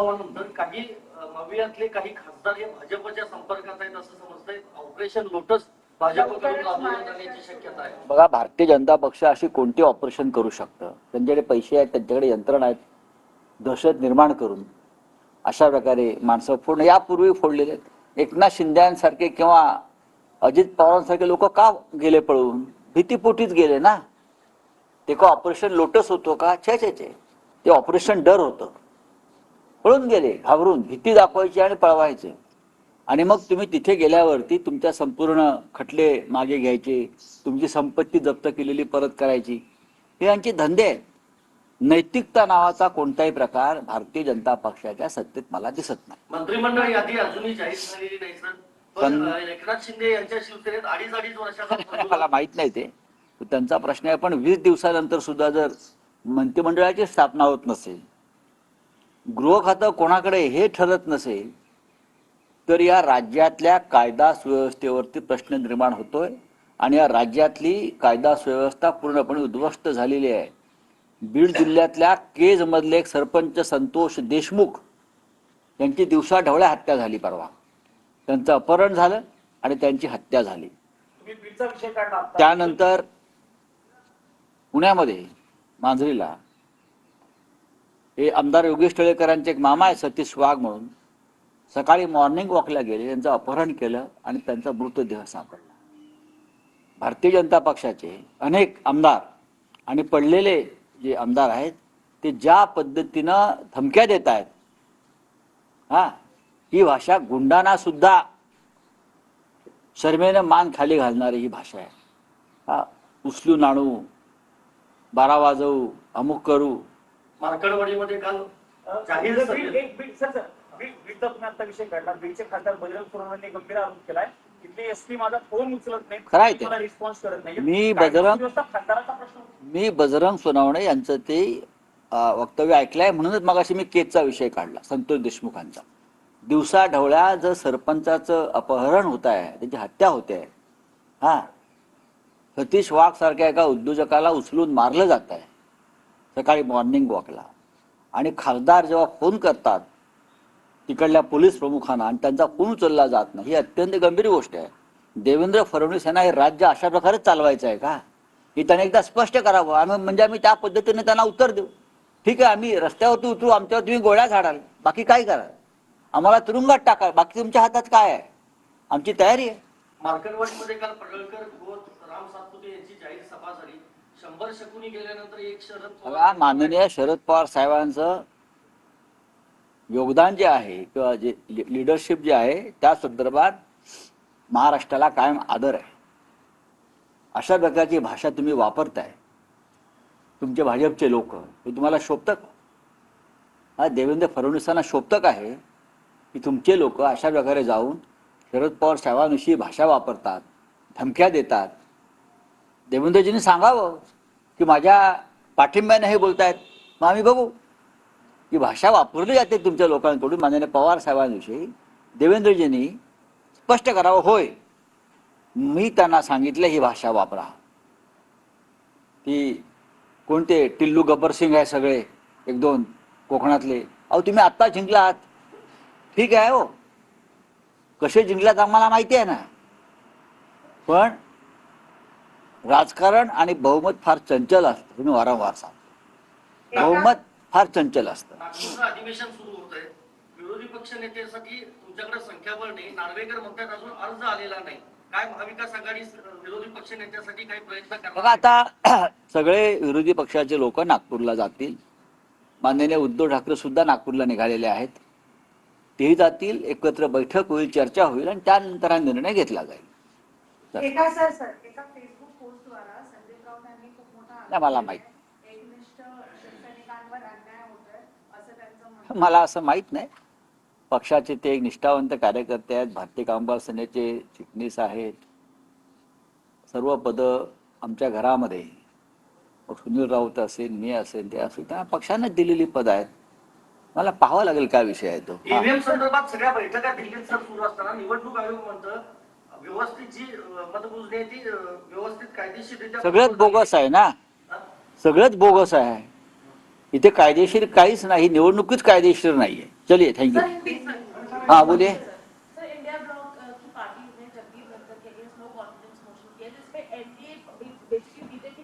नंतर काही मवियातले काही खासदार हे भाजपच्या संपर्कात आहेत असं समजतंय. ऑपरेशन लोटस भाजपकडून राबवण्यात जाण्याची शक्यता आहे. बघा, भारतीय जनता पक्ष अशी कोणती ऑपरेशन करू शकतं? त्यांच्याकडे पैसे आहेत, त्यांच्याकडे यंत्रणा आहेत. दहशत निर्माण करून अशा प्रकारे माणसं फोडणं यापूर्वी फोडलेले आहेत. एकनाथ शिंदेसारखे किंवा अजित पवारांसारखे लोक का गेले पळून? भीतीपोटीच गेले ना. ते का ऑपरेशन लोटस होतो का? छे छे छे, ते ऑपरेशन डर होतं. पळून गेले घाबरून, भीती दाखवायची आणि पळवायचे. आणि मग तुम्ही तिथे गेल्यावरती तुमच्या संपूर्ण खटले मागे घ्यायचे, तुमची संपत्ती जप्त केलेली परत करायची, हे यांचे धंदे आहेत. नैतिकता नावाचा कोणताही प्रकार भारतीय जनता पक्षाच्या सत्तेत मला दिसत नाही. मंत्रिमंडळ यादी अजूनही जाहीर झालेली नाही सर. पण एकनाथ शिंदे यांच्या शिवसेनेत अडीच वर्षाचा मला माहित नाही ते, त्यांचा प्रश्न आहे. पण 20 दिवसानंतर सुद्धा जर मंत्रिमंडळाची स्थापना होत नसेल, गृह खातं कोणाकडे हे ठरत नसेल, तर या राज्यातल्या कायदा सुव्यवस्थेवरती प्रश्न निर्माण होतोय. आणि या राज्यातली कायदा सुव्यवस्था पूर्णपणे उद्ध्वस्त झालेली आहे. बीड जिल्ह्यातल्या केज मधले एक सरपंच संतोष देशमुख यांची दिवसाढवळ्या हत्या झाली परवा. त्यांचं अपहरण झालं आणि त्यांची हत्या झाली. त्यानंतर पुण्यामध्ये मांजरीला हे आमदार योगेश टिळेकरांचे एक मामा आहे सतीश वाघ म्हणून, सकाळी मॉर्निंग वॉकला गेले, त्यांचं अपहरण केलं आणि त्यांचा मृतदेह सापडला. भारतीय जनता पक्षाचे अनेक आमदार आणि पडलेले जे आमदार आहेत ते ज्या पद्धतीनं धमक्या देत आहेत, ही भाषा गुंडांना सुद्धा शर्मेनं मान खाली घालणारी ही भाषा आहे. उचलून आणू, 12 वाजवू, अमुक करू. मार्कडवाडीमध्ये काल आता विषय घडला. बीडचे खासदार बजरंग सोनवणे गंभीर आरोप केलाय. तिथले एसपी माझा फोन उचलत नाही, खरंय ते. रिस्पॉन्स करत नाही. मी बजरंग सोनवणे यांचं ते वक्तव्य ऐकलंय, म्हणूनच मगाशी मी केजचा विषय काढला, संतोष देशमुखांचा. दिवसा ढवळ्या जर सरपंचाचं अपहरण होत आहे, त्याची हत्या होते आहे, सतीश वाघ सारख्या एका उद्योजकाला उचलून मारलं जात आहे सकाळी मॉर्निंग वॉकला, आणि खासदार जेव्हा फोन करतात तिकडल्या पोलीस प्रमुखांना आणि त्यांचा फोन उचलला जात नाही, ही अत्यंत गंभीर गोष्ट आहे. देवेंद्र फडणवीस यांना हे राज्य अशा प्रकारे चालवायचं आहे का? की त्याने एकदा स्पष्ट करावं. आम्ही त्या पद्धतीने त्यांना उत्तर देऊ. ठीक आहे, आम्ही रस्त्यावरती उतरू, आमच्यावर तुम्ही गोळ्या झाडाल, बाकी काय कराल, आम्हाला तुरुंगात टाकाल, बाकी तुमच्या हातात काय आहे, आमची तयारी आहे. मार्कडवाडीमध्ये काल पडळकर, खोत, राम सातपुते यांची जाहीर सभा झाली. 100 शकुनी गेल्यानंतर एक शरद पवार, माननीय शरद पवार साहेबांचं योगदान जे आहे किंवा जे लिडरशिप जे आहे त्या संदर्भात महाराष्ट्राला कायम आदर आहे. अशा प्रकारची भाषा तुम्ही वापरताय, तुमचे भाजपचे लोक, हे तुम्हाला शोभतं का? देवेंद्र फडणवीसांना शोभतं का हे की तुमचे लोक अशा प्रकारे जाऊन शरद पवार साहेबांविषयी भाषा वापरतात, धमक्या देतात? देवेंद्रजींनी सांगावं की माझ्या पाठिंब्याने हे बोलतायत, मग आम्ही बघू. ही भाषा वापरली जाते तुमच्या लोकांकडून माननीय पवार साहेबांविषयी. देवेंद्रजींनी स्पष्ट करावं, होय मी त्यांना सांगितलं ही भाषा वापरा. ती कोणते टिल्लू गब्बर सिंग आहे सगळे, 1-2 कोकणातले, अहो तुम्ही आत्ता जिंकलात, ठीक आहे हो, कसे जिंकलात आम्हाला माहिती आहे ना, पण राजकारण आणि बहुमत फार चंचल असतं. तुम्ही वारंवार सांगता, बहुमत फार चंचल असतं. नागपूरचं अधिवेशन सुरू होत आहे, विरोधी पक्ष नेत्यासाठी तुमच्याकडे संख्याबळ नाही, नार्वेकर म्हणतात अजून अर्ज आलेला नाही. काय महाविकास आघाडी विरोधी पक्ष नेत्यासाठी काही प्रयत्न करणार? बघा, आता सगळे विरोधी पक्षाचे लोक नागपूरला जातील. माननीय उद्धव ठाकरे सुद्धा नागपूरला निघालेले आहेत. तेही जातील, एकत्र बैठक होईल, चर्चा होईल आणि त्यानंतर हा निर्णय घेतला जाईल. मला माहित, मला असं माहित नाही. पक्षाचे ते एक निष्ठावंत कार्यकर्ते आहेत, भारतीय कामगार सेनेचे चिटणीस आहेत. सर्व पद आमच्या घरामध्ये सुनील राऊत असेल, मी असेल, ते असेल, त्या पक्षाने दिलेली पद आहेत. मला पाहावं लागेल काय विषय आहे तो. ईव्हीएम संदर्भात सगळ्या बैठका दिल्लीत सुरू असताना निवडणूक आयोग म्हणतं व्यवस्थित जी मतमोजणी आहे ती व्यवस्थित कायदेशीर, सगळंच बोगस आहे ना, सगळंच बोगस आहे. इथे कायदेशीर काहीच नाही, निवडणुकीच कायदेशीर नाहीये. चलिए थैंक यू। सर हाँ बोलिए। सर इंडिया ब्लॉक की पार्टी ने जगदीप धनखड़ के अगेंस्ट नो कॉन्फिडेंस मोशन किया जिसमें एनडीए बेसिकली बीजेपी